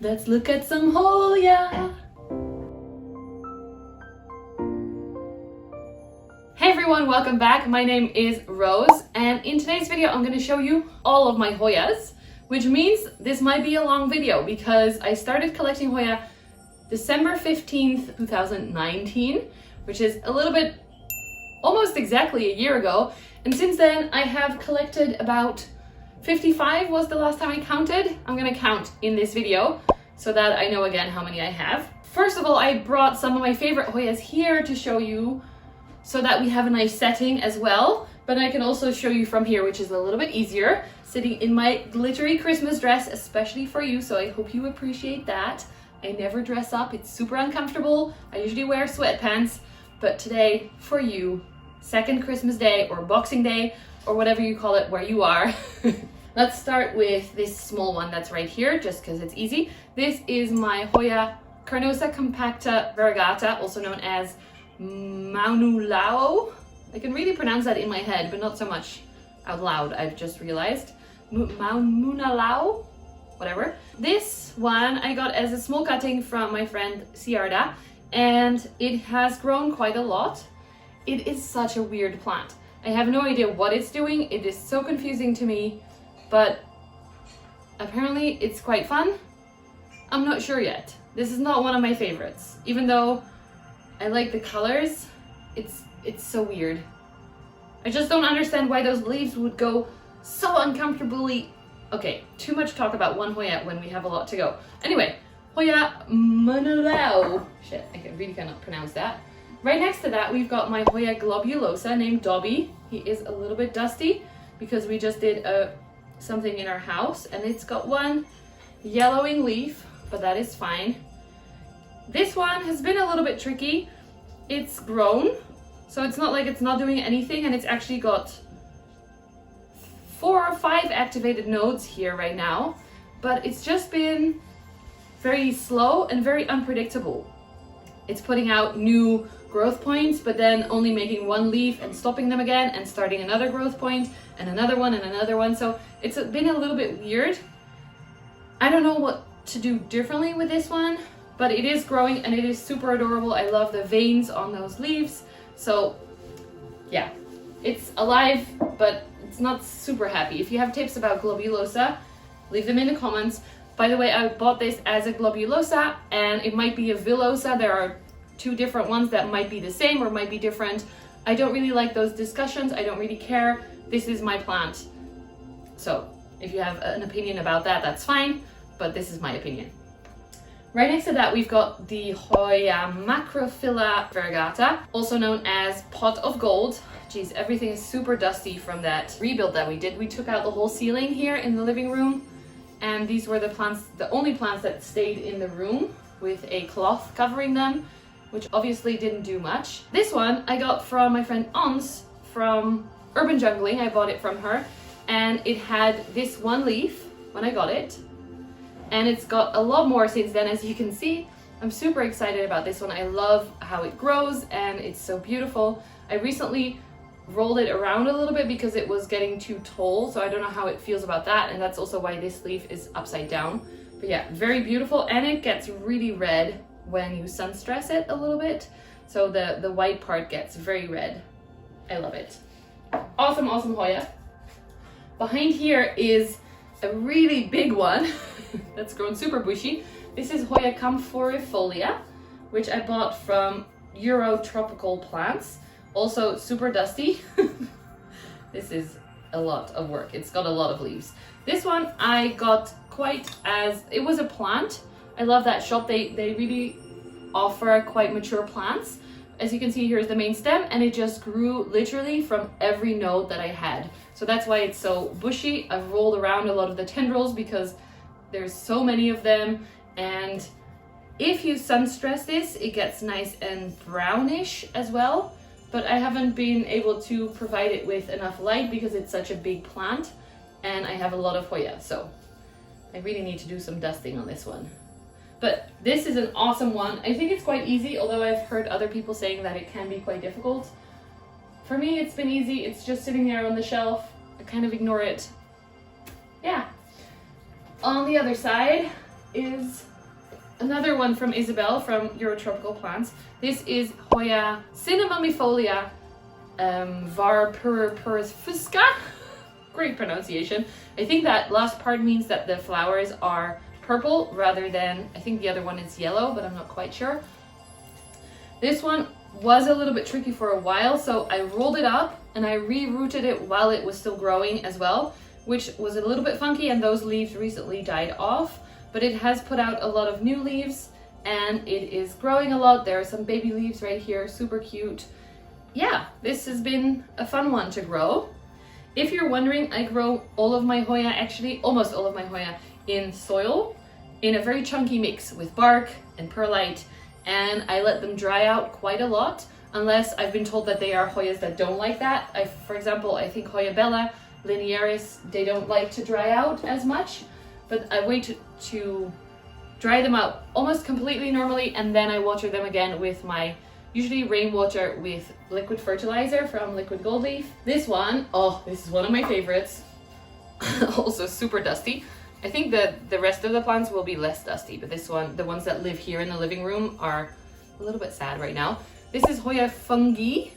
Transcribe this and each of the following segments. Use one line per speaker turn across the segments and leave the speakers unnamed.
Let's look at some Hoya. Hey everyone, welcome back. My name is Rose, and in today's video I'm going to show you all of my Hoyas, which means this might be a long video because I started collecting Hoya December 15th, 2019, which is a little bit, almost exactly a year ago. And since then I have collected about 55 was the last time I counted. I'm gonna count in this video so that I know again how many I have. First of all, I brought some of my favorite Hoyas here to show you so that we have a nice setting as well. But I can also show you from here, which is a little bit easier, sitting in my glittery Christmas dress, especially for you. So I hope you appreciate that. I never dress up, it's super uncomfortable. I usually wear sweatpants, but today for you, second Christmas day or Boxing Day or whatever you call it where you are. Let's start with this small one that's right here, just because it's easy. This is my Hoya carnosa compacta variegata, also known as maunulao. I can really pronounce that in my head, but not so much out loud, I've just realized. Maunulao, whatever. This one I got as a small cutting from my friend Ciarda, and it has grown quite a lot. It is such a weird plant. I have no idea what it's doing. It is so confusing to me, but apparently it's quite fun. I'm not sure yet. This is not one of my favorites, even though I like the colors. It's so weird. I just don't understand why those leaves would go so uncomfortably. Okay, too much talk about one Hoya when we have a lot to go. Anyway, Hoya maunulao. Shit, I really cannot pronounce that. Right next to that, we've got my Hoya globulosa named Dobby. He is a little bit dusty because we just did something in our house, and it's got one yellowing leaf, but that is fine. This one has been a little bit tricky. It's grown, so it's not like it's not doing anything, and it's actually got 4 or 5 activated nodes here right now, but it's just been very slow and very unpredictable. It's putting out new growth points, but then only making one leaf and stopping them again and starting another growth point and another one and another one. So it's been a little bit weird. I don't know what to do differently with this one, but it is growing and it is super adorable. I love the veins on those leaves. So yeah, it's alive, but it's not super happy. If you have tips about globulosa, leave them in the comments. By the way, I bought this as a globulosa, and it might be a villosa. There are 2 different ones that might be the same or might be different. I don't really like those discussions. I don't really care. This is my plant. So if you have an opinion about that, that's fine, but this is my opinion. Right next to that, we've got the Hoya macrophylla variegata, also known as pot of gold. Geez, everything is super dusty from that rebuild that we did. We took out the whole ceiling here in the living room, and these were the plants, the only plants that stayed in the room with a cloth covering them, which obviously didn't do much. This one I got from my friend Ons from Urban Jungling. I bought it from her, and it had this one leaf when I got it, and it's got a lot more since then, as you can see. I'm super excited about this one. I love how it grows and it's so beautiful. I recently rolled it around a little bit because it was getting too tall, so I don't know how it feels about that, and that's also why this leaf is upside down. But yeah, very beautiful, and it gets really red when you sun stress it a little bit, so the white part gets very red. I love it. Awesome Hoya. Behind here is a really big one that's grown super bushy. This is Hoya camphorifolia, which I bought from Euro Tropical Plants. Also super dusty. This is a lot of work. It's got a lot of leaves. This one I got quite as, it was a plant. I love that shop. They really offer quite mature plants. As you can see, here's the main stem, and it just grew literally from every node that I had. So that's why it's so bushy. I've rolled around a lot of the tendrils because there's so many of them, and if you sun stress this, it gets nice and brownish as well. But I haven't been able to provide it with enough light because it's such a big plant, and I have a lot of Hoya, so I really need to do some dusting on this one. But this is an awesome one. I think it's quite easy, although I've heard other people saying that it can be quite difficult. For me, it's been easy. It's just sitting there on the shelf. I kind of ignore it. Yeah. On the other side is Another one from Isabel from Eurotropical Plants. This is Hoya cinnamomifolia purpureofusca. Great pronunciation. I think that last part means that the flowers are purple rather than, I think the other one is yellow, but I'm not quite sure. This one was a little bit tricky for a while, so I rolled it up and I rerooted it while it was still growing as well, which was a little bit funky, and those leaves recently died off, but it has put out a lot of new leaves and it is growing a lot. There are some baby leaves right here, super cute. Yeah, this has been a fun one to grow. If you're wondering, I grow all of my Hoya, actually almost all of my Hoya, in soil in a very chunky mix with bark and perlite, and I let them dry out quite a lot, unless I've been told that they are Hoyas that don't like that. For example, I think Hoya bella, linearis, they don't like to dry out as much, but I wait to dry them out almost completely normally, and then I water them again with my usually rainwater with liquid fertilizer from Liquid Gold Leaf. This one, oh, this is one of my favorites. Also super dusty. I think that the rest of the plants will be less dusty, but this one, the ones that live here in the living room, are a little bit sad right now. This is Hoya fungi.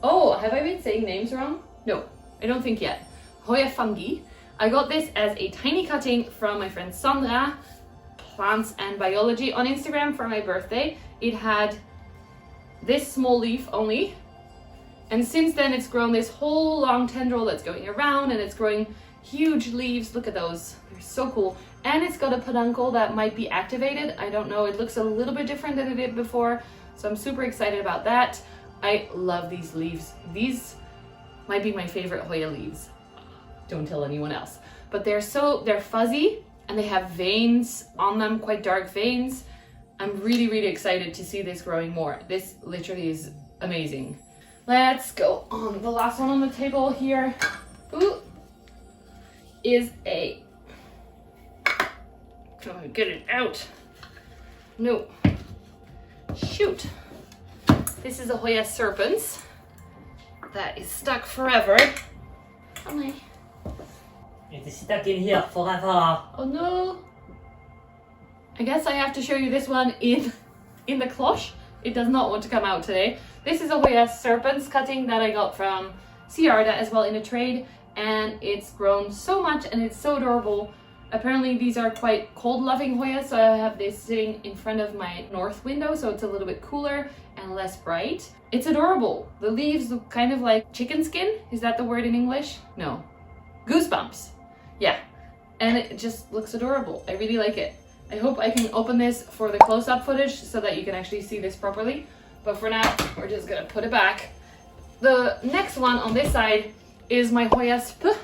Oh, have I been saying names wrong? No, I don't think yet. Hoya fungi. I got this as a tiny cutting from my friend Sandra, Plants and Biology, on Instagram for my birthday. It had this small leaf only, and since then it's grown this whole long tendril that's going around, and it's growing huge leaves. Look at those, they're so cool. And it's got a peduncle that might be activated. I don't know, it looks a little bit different than it did before, so I'm super excited about that. I love these leaves. These might be my favorite Hoya leaves. Don't tell anyone else. But they're fuzzy and they have veins on them, quite dark veins. I'm really, really excited to see this growing more. This literally is amazing. Let's go on. The last one on the table here is a, trying to get it out. No, shoot. This is a Hoya serpens that is stuck forever. Oh,
It is stuck in here forever.
oh no. I guess I have to show you this one in the cloche. It does not want to come out today. This is a Hoya serpens cutting that I got from Ciarda as well in a trade, and it's grown so much and it's so adorable. Apparently these are quite cold loving Hoyas, so I have this sitting in front of my north window, so it's a little bit cooler and less bright. It's adorable. The leaves look kind of like chicken skin. Is that the word in English? No. Goosebumps. Yeah. And it just looks adorable. I really like it. I hope I can open this for the close-up footage so that you can actually see this properly. But for now, we're just gonna put it back. The next one on this side is my Hoya sp.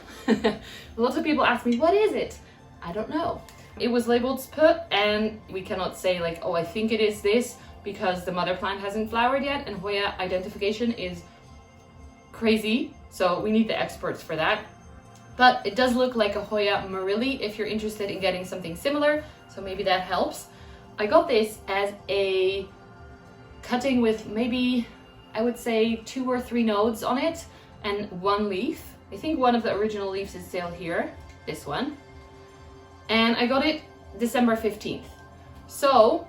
Lots of people ask me, what is it? I don't know. It was labeled sp, and we cannot say like, oh, I think it is this, because the mother plant hasn't flowered yet, and Hoya identification is crazy. So we need the experts for that. But it does look like a Hoya Murilli if you're interested in getting something similar, so maybe that helps. I got this as a cutting with maybe, I would say 2 or 3 nodes on it and 1 leaf. I think one of the original leaves is still here, this one. And I got it December 15th. So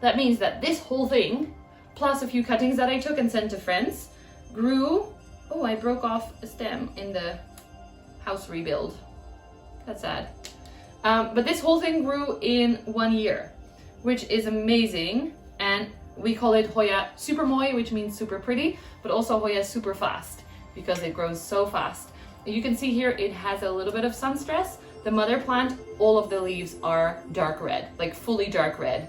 that means that this whole thing, plus a few cuttings that I took and sent to friends, grew. Oh, I broke off a stem in the house rebuild. That's sad. But this whole thing grew in 1 year, which is amazing. And we call it Hoya super mooi, which means super pretty, but also Hoya super fast because it grows so fast. You can see here it has a little bit of sun stress. The mother plant, all of the leaves are dark red, like fully dark red.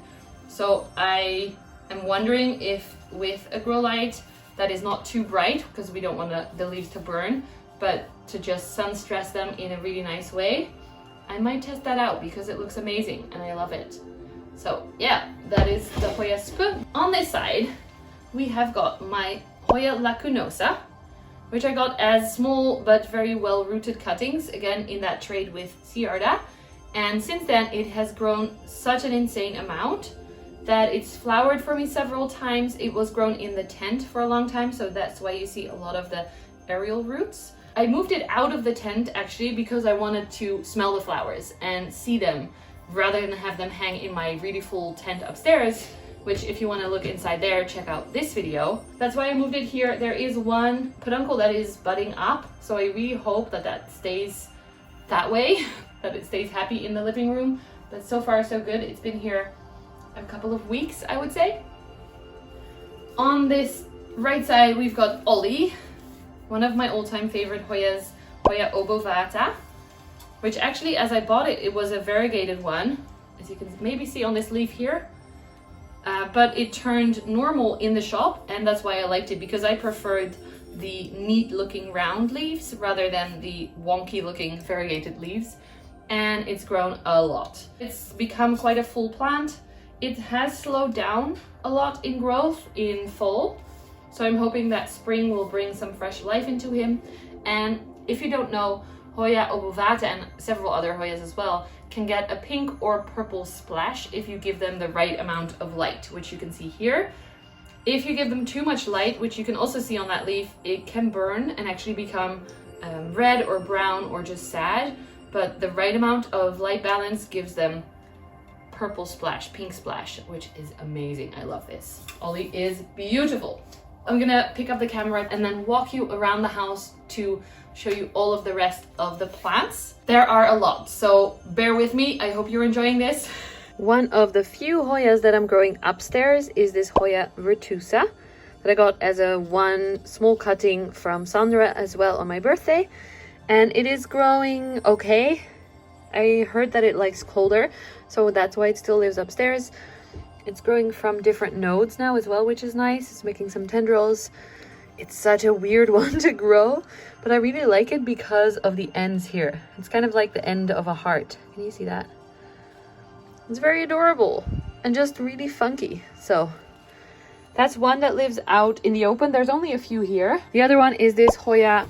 So I am wondering if with a grow light that is not too bright, because we don't want the leaves to burn, but to just sun stress them in a really nice way, I might test that out because it looks amazing and I love it. So yeah, that is the Hoya sp. On this side, we have got my Hoya lacunosa, which I got as small but very well rooted cuttings, again in that trade with Ciarda. And since then it has grown such an insane amount that it's flowered for me several times. It was grown in the tent for a long time, so that's why you see a lot of the aerial roots. I moved it out of the tent actually because I wanted to smell the flowers and see them rather than have them hang in my really full tent upstairs, which if you want to look inside there, check out this video. That's why I moved it here. There is one peduncle that is budding up, so I really hope that that stays that way, that it stays happy in the living room. But so far so good. It's been here a couple of weeks, I would say. On this right side, we've got Ollie, one of my all-time favorite Hoyas, Hoya obovata, which actually, as I bought it, it was a variegated one, as you can maybe see on this leaf here. But it turned normal in the shop, and that's why I liked it, because I preferred the neat looking round leaves rather than the wonky looking variegated leaves. And it's grown a lot. It's become quite a full plant. It has slowed down a lot in growth in fall, so I'm hoping that spring will bring some fresh life into him. And if you don't know, Hoya obovata and several other Hoyas as well can get a pink or purple splash if you give them the right amount of light, which you can see here. If you give them too much light, which you can also see on that leaf, it can burn and actually become red or brown or just sad. But the right amount of light balance gives them purple splash, pink splash, which is amazing. I love this. Ollie is beautiful. I'm gonna pick up the camera and then walk you around the house to show you all of the rest of the plants. There are a lot, so bear with me. I hope you're enjoying this. One of the few Hoyas that I'm growing upstairs is this Hoya retusa that I got as a one small cutting from Sandra as well on my birthday. And it is growing okay. I heard that it likes colder, so that's why it still lives upstairs. It's growing from different nodes now as well, which is nice. It's making some tendrils. It's such a weird one to grow, but I really like it because of the ends here. It's kind of like the end of a heart. Can you see that? It's very adorable and just really funky. So that's one that lives out in the open. There's only a few here. The other one is this Hoya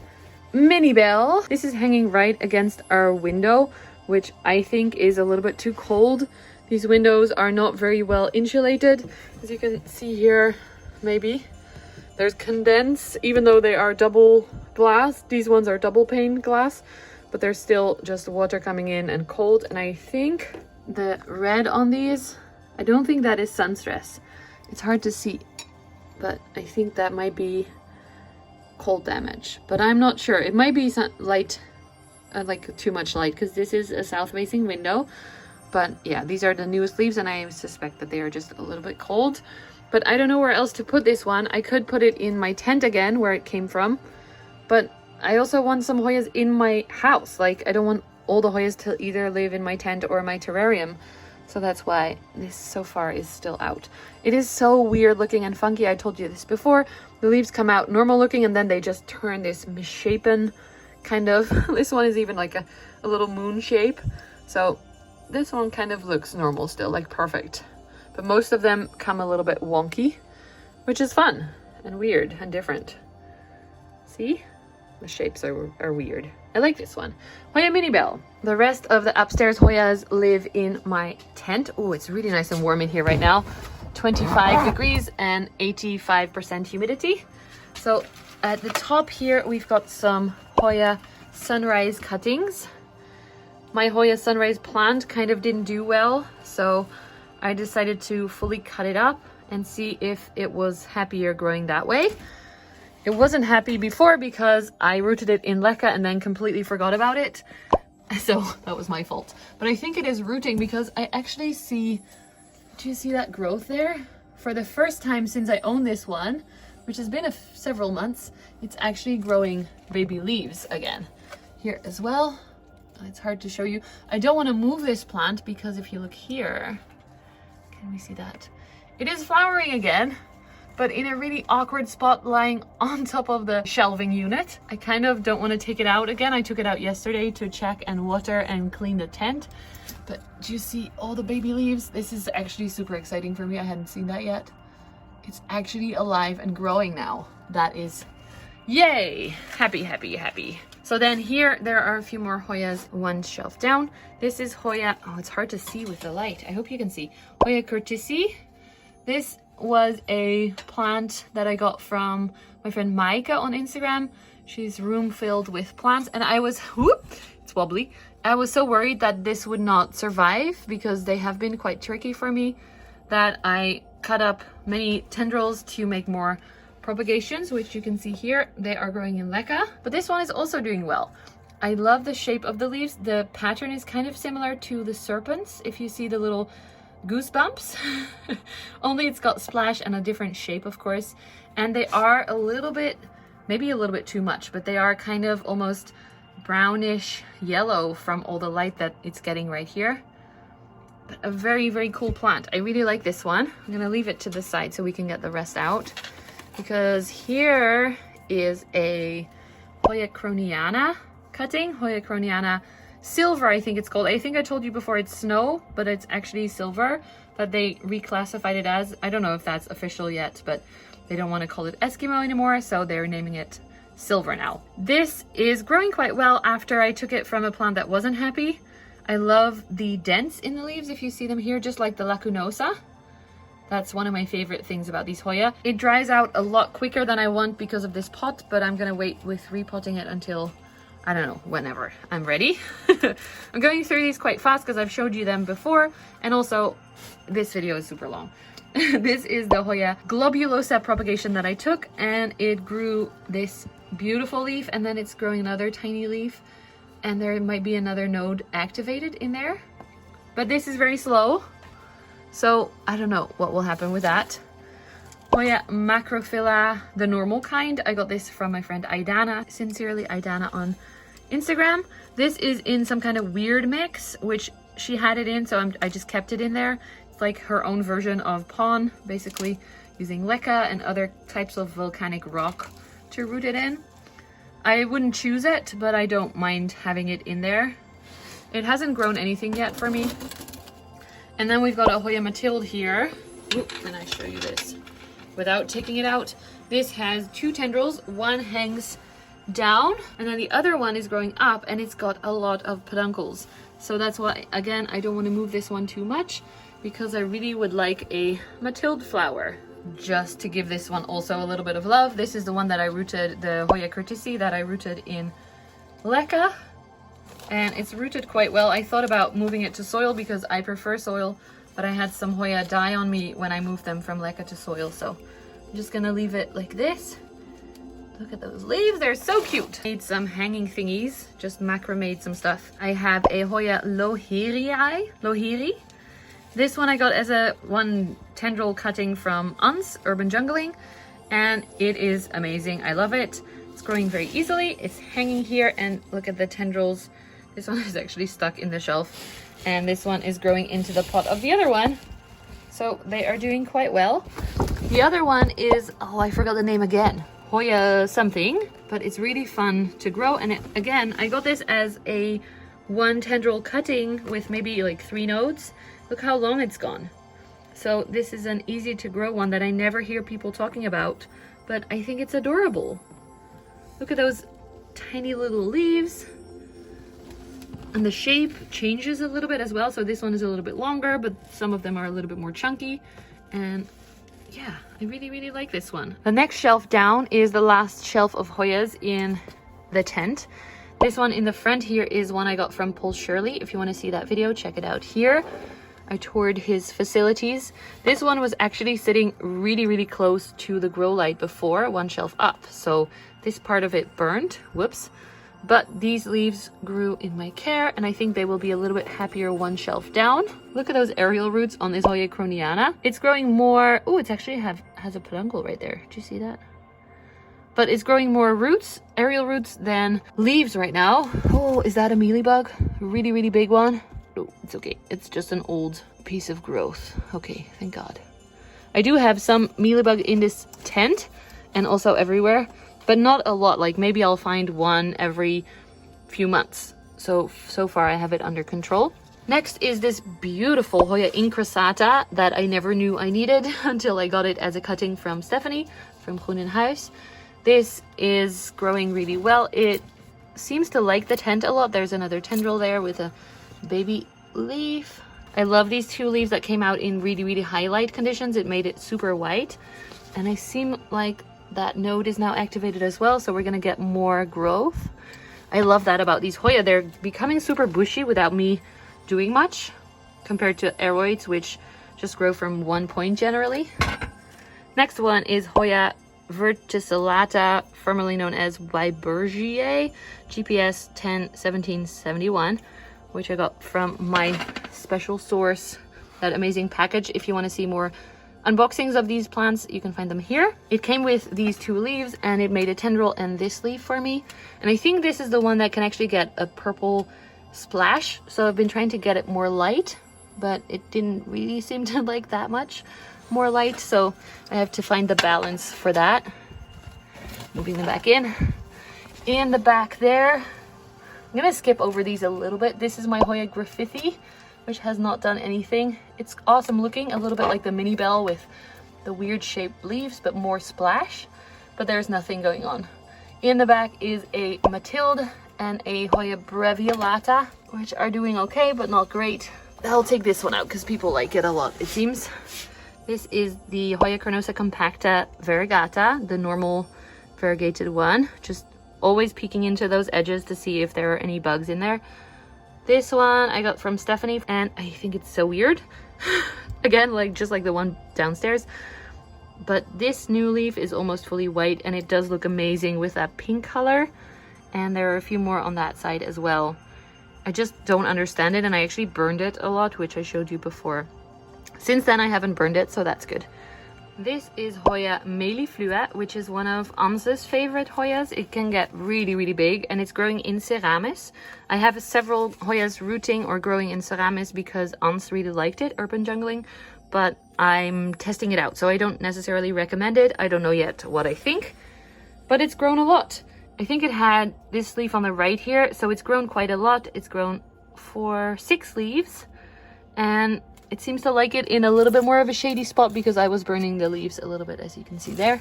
minibelle. This is hanging right against our window, which I think is a little bit too cold. These windows are not very well insulated. As you can see here, maybe there's condense, even though they are double glass. These ones are double pane glass, but there's still just water coming in and cold. And I think the red on these, I don't think that is sun stress. It's hard to see, but I think that might be cold damage, but I'm not sure. It might be light, like too much light, because this is a south facing window. But yeah, these are the newest leaves and I suspect that they are just a little bit cold. But I don't know where else to put this one. I could put it in my tent again where it came from, but I also want some Hoyas in my house. Like, I don't want all the Hoyas to either live in my tent or my terrarium. So that's why this so far is still out. It is so weird looking and funky. I told you this before. The leaves come out normal looking and then they just turn this misshapen kind of. This one is even like a little moon shape. So this one kind of looks normal still, like perfect. But most of them come a little bit wonky, which is fun and weird and different. See? The shapes are weird. I like this one. Hoya minibelle. The rest of the upstairs Hoyas live in my tent. Oh, it's really nice and warm in here right now. 25 degrees and 85% humidity. So at the top here, we've got some Hoya sunrise cuttings. My Hoya sunrise plant kind of didn't do well, so I decided to fully cut it up and see if it was happier growing that way. It wasn't happy before because I rooted it in leca and then completely forgot about it. So that was my fault. But I think it is rooting because I actually see, do you see that growth there? For the first time since I own this one, which has been several months, it's actually growing baby leaves again. Here as well. It's hard to show you. I don't want to move this plant because if you look here, can we see that? It is flowering again, but in a really awkward spot lying on top of the shelving unit. I kind of don't want to take it out again. I took it out yesterday to check and water and clean the tent. But do you see all the baby leaves? This is actually super exciting for me. I hadn't seen that yet. It's actually alive and growing now. That is yay! Happy, happy, happy. So then here there are a few more Hoyas, one shelf down. This is Hoya, oh, it's hard to see with the light. I hope you can see. Hoya curtisii. This was a plant that I got from my friend Maika on Instagram. She's room filled with plants and I was, whoop, it's wobbly. I was so worried that this would not survive because they have been quite tricky for me that I cut up many tendrils to make more propagations, which you can see here. They are growing in leca, but this one is also doing well. I love the shape of the leaves. The pattern is kind of similar to the serpens, if you see the little goosebumps. Only it's got splash and a different shape, of course. And they are a little bit, maybe a little bit too much, but they are kind of almost brownish yellow from all the light that it's getting right here. But a very, very cool plant. I really like this one. I'm gonna leave it to the side so we can get the rest out, because here is a Hoya cutting, Hoya silver, I think it's called. I think I told you before it's snow, but it's actually silver, but they reclassified it as, I don't know if that's official yet, but they don't want to call it Eskimo anymore, so they're naming it silver now. This is growing quite well after I took it from a plant that wasn't happy. I love the dents in the leaves, if you see them here, just like the lacunosa. That's one of my favorite things about these Hoya. It dries out a lot quicker than I want because of this pot, but I'm gonna wait with repotting it until, I don't know, whenever I'm ready. I'm going through these quite fast because I've showed you them before, and also this video is super long. This is the Hoya globulosa propagation that I took, and it grew this beautiful leaf, and then it's growing another tiny leaf, and there might be another node activated in there. But this is very slow, so I don't know what will happen with that. Hoya macrophylla, the normal kind. I got this from my friend Idana, sincerely Idana on Instagram. This is in some kind of weird mix, which she had it in, so I just kept it in there. It's like her own version of pon, basically using leca and other types of volcanic rock to root it in. I wouldn't choose it, but I don't mind having it in there. It hasn't grown anything yet for me. And then we've got a Hoya mathilde here. Oop, can I show you this without taking it out? This has two tendrils. One hangs down and then the other one is growing up, and it's got a lot of peduncles. So that's why, again, I don't want to move this one too much because I really would like a mathilde flower. Just to give this one also a little bit of love, this is the one that I rooted, the Hoya curtisii that I rooted in leca, and it's rooted quite well. I thought about moving it to soil because I prefer soil, but I had some Hoya die on me when I moved them from leca to soil, so I'm just gonna leave it like this. Look at those leaves, they're so cute. Made some hanging thingies, just macrame'd some stuff. I have a Hoya lohiri. This one I got as a one tendril cutting from Uns, Urban Jungling, and it is amazing. I love it. It's growing very easily. It's hanging here, and look at the tendrils. This one is actually stuck in the shelf, and this one is growing into the pot of the other one. So they are doing quite well. The other one is, oh, I forgot the name again. Hoya something, but it's really fun to grow. And again, I got this as a one tendril cutting with maybe like 3 nodes. Look how long it's gone. So this is an easy to grow one that I never hear people talking about, but I think it's adorable. Look at those tiny little leaves. And the shape changes a little bit as well. So this one is a little bit longer, but some of them are a little bit more chunky. And yeah, I really, really like this one. The next shelf down is the last shelf of Hoyas in the tent. This one in the front here is one I got from Paul Shirley. If you want to see that video, check it out here. I toured his facilities. This one was actually sitting really, really close to the grow light before, one shelf up. So this part of it burned, whoops. But these leaves grew in my care, and I think they will be a little bit happier one shelf down. Look at those aerial roots on this Hoya croniana. It's growing more, oh, it's actually has a peduncle right there. Did you see that? But it's growing more roots, aerial roots, than leaves right now. Oh, is that a mealybug? Really, really big one? Oh, it's okay. It's just an old piece of growth. Okay, thank God. I do have some mealybug in this tent and also everywhere, but not a lot. Like maybe I'll find one every few months. So far I have it under control. Next is this beautiful Hoya incrassata that I never knew I needed until I got it as a cutting from Stephanie from Groen Huis. This is growing really well. It seems to like the tent a lot. There's another tendril there with a baby leaf. I love these 2 leaves that came out in really, really highlight conditions. It made it super white, and I seem like that node is now activated as well, so we're gonna get more growth. I love that about these Hoya. They're becoming super bushy without me doing much compared to aroids, which just grow from one point generally. Next one is Hoya verticillata, formerly known as Weibergiae, GPS 101771, which I got from my special source, that amazing package. If you want to see more unboxings of these plants, you can find them here. It came with these 2 leaves and it made a tendril and this leaf for me. And I think this is the one that can actually get a purple splash. So I've been trying to get it more light, but it didn't really seem to like that much more light. So I have to find the balance for that. Moving them back in. In the back there, I'm gonna skip over these a little bit. This is my Hoya griffithii, which has not done anything. It's awesome looking, a little bit like the minibelle with the weird shaped leaves, but more splash, but there's nothing going on. In the back is a mathilde and a Hoya brevialata, which are doing okay, but not great. I'll take this one out because people like it a lot, it seems. This is the Hoya carnosa compacta variegata, the normal variegated one, just always peeking into those edges to see if there are any bugs in there. This one I got from Stephanie, and I think it's so weird. Again, like just like the one downstairs. But this new leaf is almost fully white, and it does look amazing with that pink color. And there are a few more on that side as well. I just don't understand it, and I actually burned it a lot, which I showed you before. Since then, I haven't burned it, so that's good. This is Hoya melliflua, which is one of Ans's favorite Hoyas. It can get really, really big, and it's growing in ceramis. I have several Hoyas rooting or growing in ceramis because Ans really liked it, urban jungling, but I'm testing it out, so I don't necessarily recommend it. I don't know yet what I think, but it's grown a lot. I think it had this leaf on the right here, so it's grown quite a lot. It's grown for 6 leaves, and it seems to like it in a little bit more of a shady spot because I was burning the leaves a little bit, as you can see there.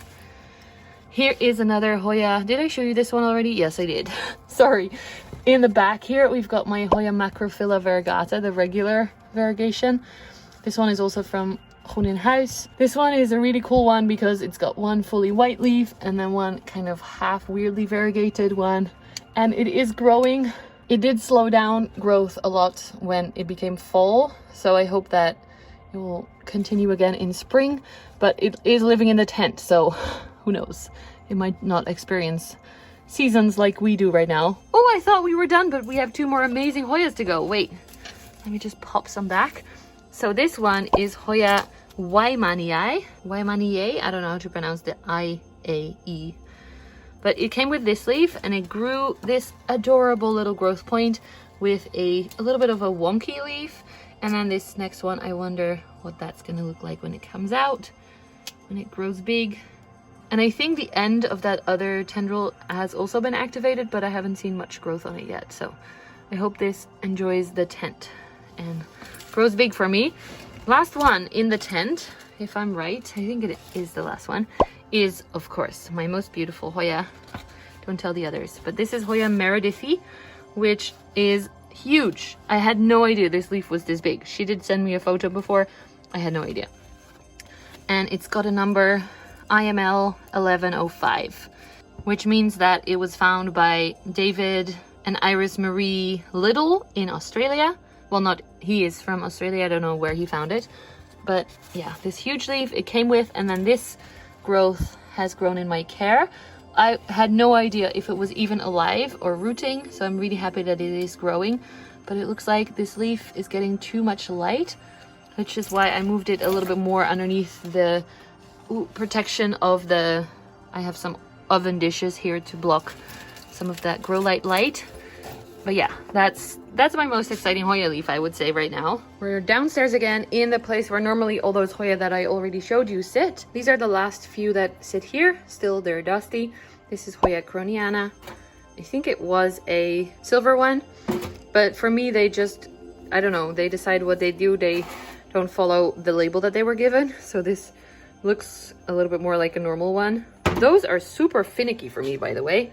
Here is another Hoya. Did I show you this one already? Yes, I did. Sorry. In the back here, we've got my Hoya macrophylla variegata, the regular variegation. This one is also from Groen Huis. This one is a really cool one because it's got one fully white leaf and then one kind of half weirdly variegated one. And it is growing. It did slow down growth a lot when it became fall, so I hope that it will continue again in spring, but it is living in the tent, so who knows? It might not experience seasons like we do right now. Oh, I thought we were done, but we have 2 more amazing Hoyas to go. Wait, let me just pop some back. So this one is Hoya waymaniae. Waymaniae, I don't know how to pronounce the I-A-E. But it came with this leaf, and it grew this adorable little growth point with a little bit of a wonky leaf. And then this next one, I wonder what that's going to look like when it comes out, when it grows big. And I think the end of that other tendril has also been activated, but I haven't seen much growth on it yet. So I hope this enjoys the tent and grows big for me. Last one in the tent, if I'm right, I think it is the last one, is of course my most beautiful Hoya. Don't tell the others, but this is Hoya meredithii, which is huge. I had no idea this leaf was this big. She did send me a photo before. I had no idea. And it's got a number IML 1105, which means that it was found by David and Iris Marie Little in Australia. Well, not he is from Australia. I don't know where he found it, but yeah, this huge leaf it came with, and then this growth has grown in my care. I had no idea if it was even alive or rooting, so I'm really happy that it is growing. But it looks like this leaf is getting too much light, which is why I moved it a little bit more underneath the protection of the... I have some oven dishes here to block some of that grow light. But yeah, that's my most exciting Hoya leaf, I would say, right now. We're downstairs again in the place where normally all those Hoya that I already showed you sit. These are the last few that sit here. Still, they're dusty. This is Hoya croniana. I think it was a silver one, but for me, they just, I don't know, they decide what they do. They don't follow the label that they were given. So this looks a little bit more like a normal one. Those are super finicky for me, by the way.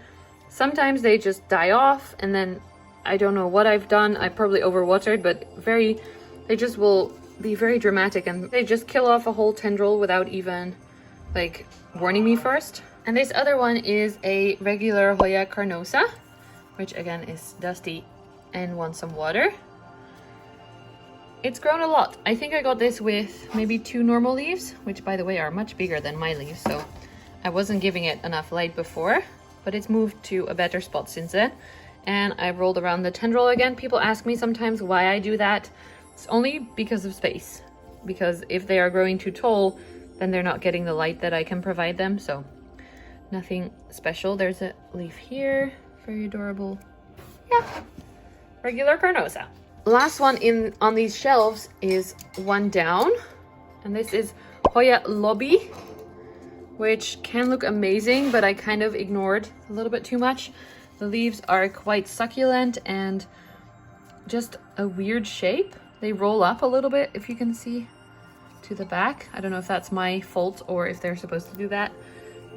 Sometimes they just die off, and then I don't know what I've done. I probably overwatered, but they just will be very dramatic, and they just kill off a whole tendril without even like warning me first. And this other one is a regular Hoya carnosa, which again is dusty and wants some water. It's grown a lot. I think I got this with maybe 2 normal leaves, which by the way are much bigger than my leaves, so I wasn't giving it enough light before, but it's moved to a better spot since then. And I rolled around the tendril again. People ask me sometimes why I do that. It's only because of space, because if they are growing too tall, then they're not getting the light that I can provide them, so nothing special. There's a leaf here, very adorable. Yeah, regular carnosa. Last one on these shelves is one down, and this is Hoya lobby, which can look amazing, but I kind of ignored a little bit too much. The leaves are quite succulent and just a weird shape. They roll up a little bit, if you can see, to the back. I don't know if that's my fault or if they're supposed to do that,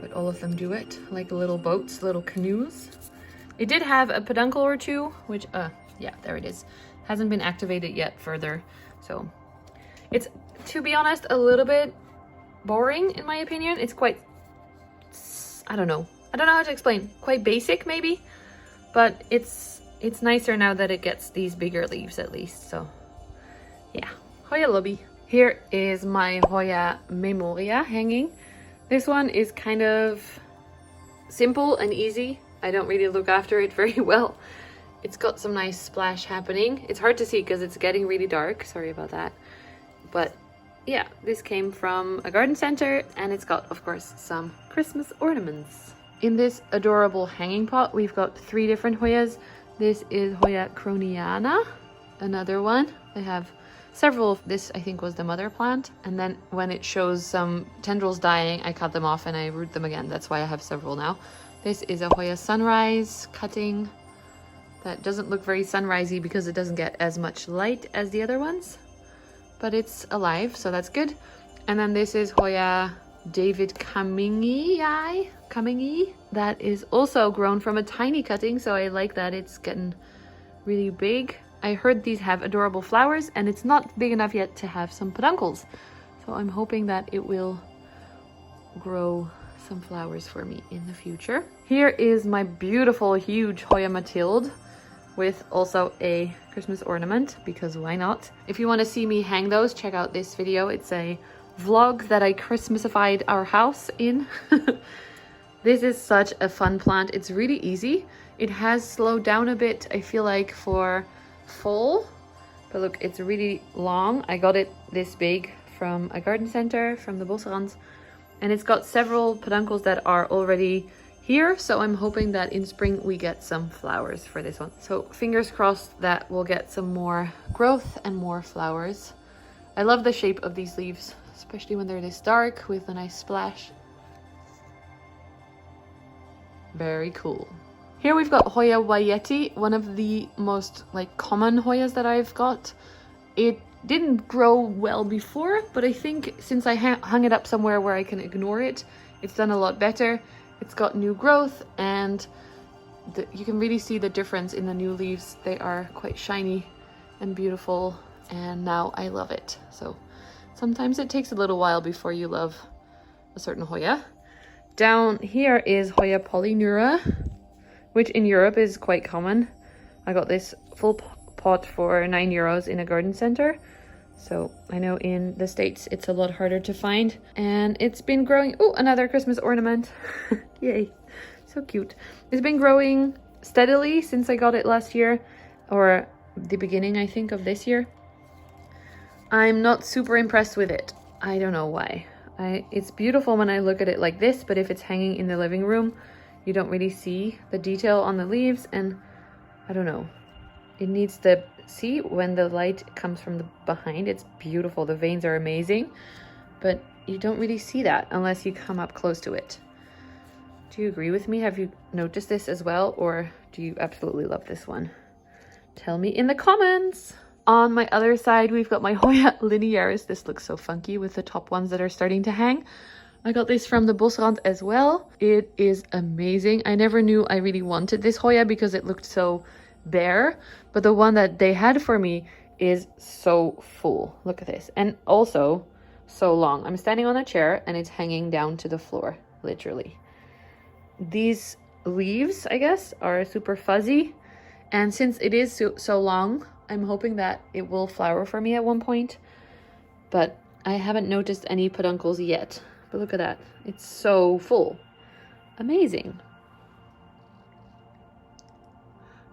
but all of them do it, like little boats, little canoes. It did have a peduncle or two, which, yeah, there it is. Hasn't been activated yet further, so it's, to be honest, a little bit boring in my opinion. It's quite, I don't know how to explain, quite basic maybe, but it's nicer now that it gets these bigger leaves at least. So yeah, Hoya lobby. Here is my Hoya memoria hanging. This one is kind of simple and easy. I don't really look after it very well. It's got some nice splash happening. It's hard to see because it's getting really dark. Sorry about that. But yeah, this came from a garden center and it's got, of course, some Christmas ornaments. In this adorable hanging pot, we've got 3 different Hoyas. This is Hoya croniana, another one. They have several of this, I think was the mother plant. And then when it shows some tendrils dying, I cut them off and I root them again. That's why I have several now. This is a Hoya sunrise cutting. That doesn't look very sunrisey because it doesn't get as much light as the other ones, but it's alive, so that's good. And then this is Hoya David cummingii. That is also grown from a tiny cutting, so I like that it's getting really big. I heard these have adorable flowers and it's not big enough yet to have some peduncles, so I'm hoping that it will grow some flowers for me in the future. Here is my beautiful huge Hoya Mathilde, with also a Christmas ornament, because why not? If you want to see me hang those, check out this video. It's a vlog that I Christmasified our house in. This is such a fun plant. It's really easy. It has slowed down a bit, I feel like, for fall, but look, it's really long. I got it this big from a garden center, from the Bosrand, and it's got several peduncles that are already here, so I'm hoping that in spring we get some flowers for this one. So fingers crossed that we'll get some more growth and more flowers. I love the shape of these leaves, especially when they're this dark with a nice splash. Very cool. Here we've got Hoya variegata, one of the most common Hoyas that I've got. It didn't grow well before, but I think since I hung it up somewhere where I can ignore it, it's done a lot better. It's got new growth and you can really see the difference in the new leaves. They are quite shiny and beautiful, and now I love it. So sometimes it takes a little while before you love a certain Hoya. Down here is Hoya polyneura, which in Europe is quite common. I got this full pot for €9 in a garden center. So I know in the States it's a lot harder to find, and it's been growing. Oh, another Christmas ornament. Yay, so cute. It's been growing steadily since I got it last year, or the beginning, I think, of this year. I'm not super impressed with it. I don't know why. It's beautiful when I look at it like this, but if it's hanging in the living room, you don't really see the detail on the leaves, and I don't know. It needs the, see, when the light comes from the behind, it's beautiful. The veins are amazing, but you don't really see that unless you come up close to it. Do you agree with me? Have you noticed this as well, or do you absolutely love this one? Tell me in the comments. On my other side, we've got my Hoya linearis. This looks so funky with the top ones that are starting to hang. I got this from the Bosrand as well. It is amazing. I never knew I really wanted this Hoya because it looked so bare, but the one that they had for me is so full. Look at this. And also so long. I'm standing on a chair and it's hanging down to the floor, literally. These leaves, I guess, are super fuzzy. And since it is so long, I'm hoping that it will flower for me at one point. But I haven't noticed any peduncles yet. But look at that. It's so full. Amazing.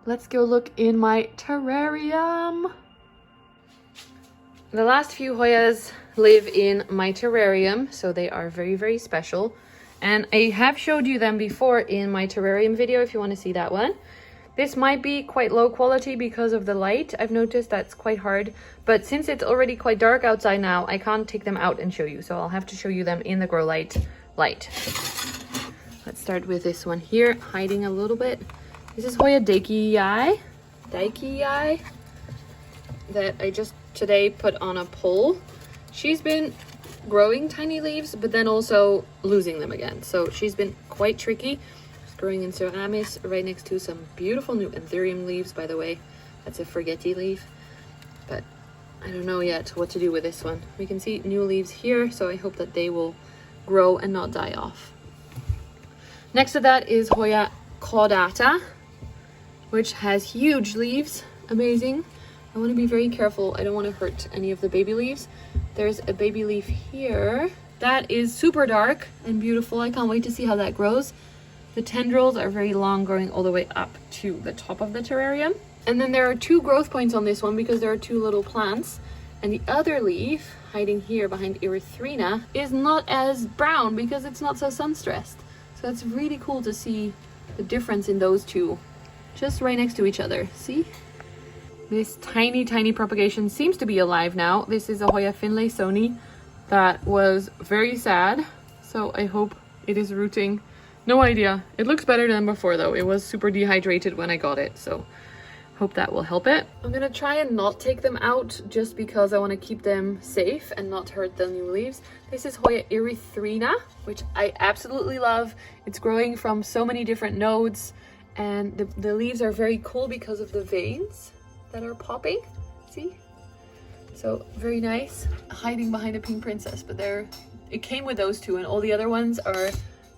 Let's go look in my terrarium. The last few Hoyas live in my terrarium, so they are very, very special. And I have showed you them before in my terrarium video if you want to see that one. This might be quite low quality because of the light. I've noticed that's quite hard, but since it's already quite dark outside now, I can't take them out and show you. So I'll have to show you them in the grow light. Let's start with this one here, hiding a little bit. This is Hoya Daikii that I just today put on a pole. She's been growing tiny leaves, but then also losing them again. So she's been quite tricky. Growing in ceramics right next to some beautiful new anthurium leaves, by the way. That's a forgetti leaf, but I don't know yet what to do with this one. We can see new leaves here, so I hope that they will grow and not die off. Next to that is Hoya caudata, which has huge leaves. Amazing. I want to be very careful. I don't want to hurt any of the baby leaves. There's a baby leaf here that is super dark and beautiful. I can't wait to see how that grows. The tendrils are very long, growing all the way up to the top of the terrarium. And then there are 2 growth points on this one because there are 2 little plants. And the other leaf, hiding here behind erythrina, is not as brown because it's not so sun-stressed. So that's really cool to see the difference in those 2, just right next to each other. See? This tiny, tiny propagation seems to be alive now. This is a Hoya finlaysoni that was very sad. So I hope it is rooting. No idea. It looks better than before though. It was super dehydrated when I got it, so hope that will help it. I'm gonna try and not take them out just because I want to keep them safe and not hurt the new leaves. This is Hoya erythrina, which I absolutely love. It's growing from so many different nodes, and the leaves are very cool because of the veins that are popping. See? So very nice. Hiding behind a pink princess, but it came with those 2, and all the other ones are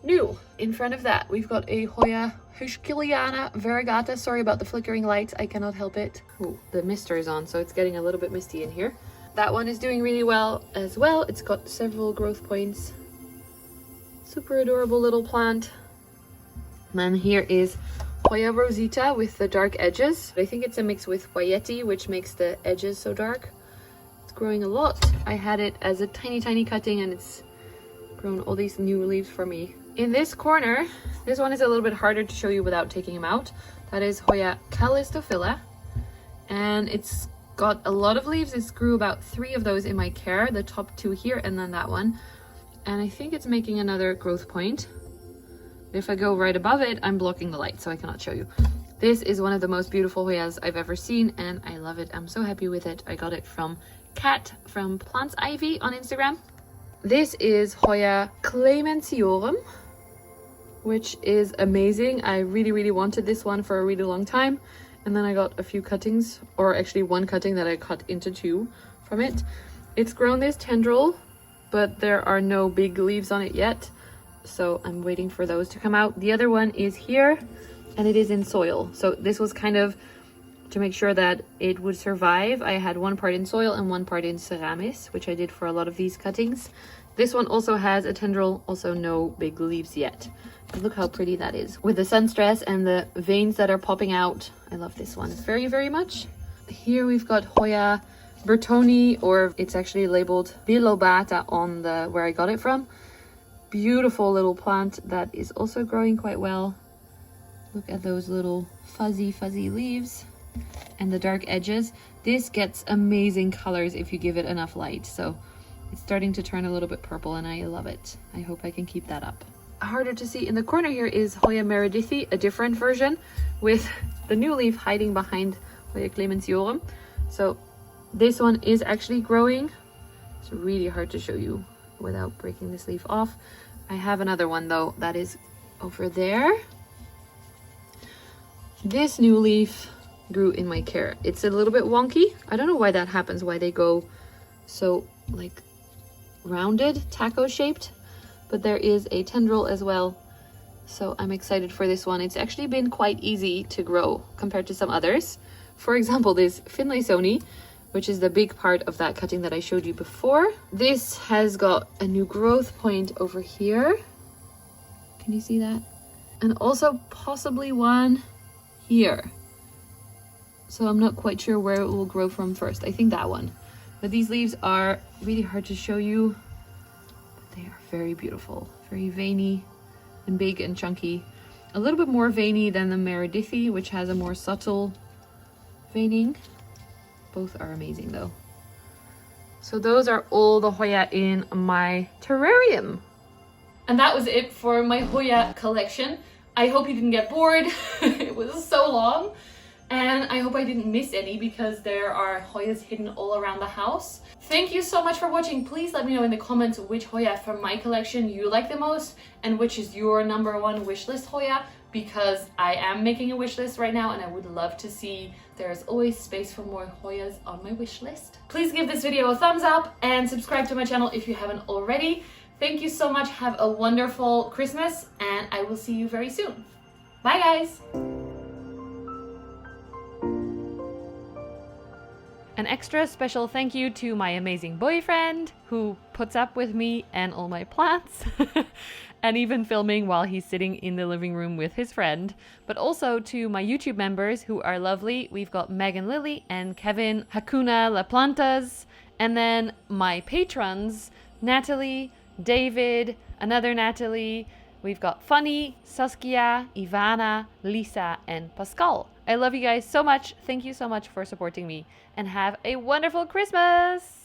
new. In front of that, we've got a Hoya heuschkeliana variegata. Sorry about the flickering lights, I cannot help it. Oh, the mister is on, so it's getting a little bit misty in here. That one is doing really well as well. It's got several growth points. Super adorable little plant. And then here is Hoya rosita with the dark edges. I think it's a mix with wayyeti, which makes the edges so dark. It's growing a lot. I had it as a tiny, tiny cutting, and it's grown all these new leaves for me. In this corner, this one is a little bit harder to show you without taking them out. That is Hoya callistophila, and it's got a lot of leaves. It grew about 3 of those in my care, the top 2 here and then that one. And I think it's making another growth point. If I go right above it, I'm blocking the light, so I cannot show you. This is one of the most beautiful Hoyas I've ever seen, and I love it. I'm so happy with it. I got it from Kat from Plants Ivy on Instagram. This is Hoya clementiorum, which is amazing. I really, really wanted this one for a really long time. And then I got a few cuttings, or actually 1 cutting that I cut into 2 from it. It's grown this tendril, but there are no big leaves on it yet. So I'm waiting for those to come out. The other one is here, and it is in soil. So this was kind of to make sure that it would survive. I had 1 part in soil and 1 part in ceramics, which I did for a lot of these cuttings. This one also has a tendril, also no big leaves yet. But look how pretty that is. With the sun stress and the veins that are popping out. I love this one very, very much. Here we've got Hoya Bertoni, or it's actually labeled bilobata on the where I got it from. Beautiful little plant that is also growing quite well. Look at those little fuzzy leaves and the dark edges. This gets amazing colors if you give it enough light. So it's starting to turn a little bit purple, and I love it. I hope I can keep that up. Harder to see in the corner here is Hoya meredithii, a different version with the new leaf hiding behind Hoya clementiorum. So this one is actually growing. It's really hard to show you without breaking this leaf off. I have another one though that is over there. This new leaf grew in my care. It's a little bit wonky. I don't know why that happens, why they go so like rounded, taco shaped, but there is a tendril as well So I'm excited for this one. It's actually been quite easy to grow compared to some others. For example, this Finlaysoni, which is the big part of that cutting that I showed you before. This has got a new growth point over here. Can you see that? And also possibly one here. So I'm not quite sure where it will grow from first. I think that one. But these leaves are really hard to show you. But they are very beautiful, very veiny and big and chunky. A little bit more veiny than the Meredithii, which has a more subtle veining. Both are amazing though. So those are all the Hoya in my terrarium. And that was it for my Hoya collection. I hope you didn't get bored. It was so long. And I hope I didn't miss any because there are Hoyas hidden all around the house. Thank you so much for watching. Please let me know in the comments which Hoya from my collection you like the most and which is your #1 wishlist Hoya, because I am making a wish list right now and I would love to see. There's always space for more Hoyas on my wish list. Please give this video a thumbs up and subscribe to my channel if you haven't already. Thank you so much. Have a wonderful Christmas and I will see you very soon. Bye guys! An extra special thank you to my amazing boyfriend who puts up with me and all my plants and even filming while he's sitting in the living room with his friend, but also to my YouTube members who are lovely. We've got Megan Lily and Kevin Hakuna La Plantas, and then my patrons, Natalie, David, another Natalie, we've got Funny, Saskia, Ivana, Lisa, and Pascal. I love you guys so much. Thank you so much for supporting me and have a wonderful Christmas!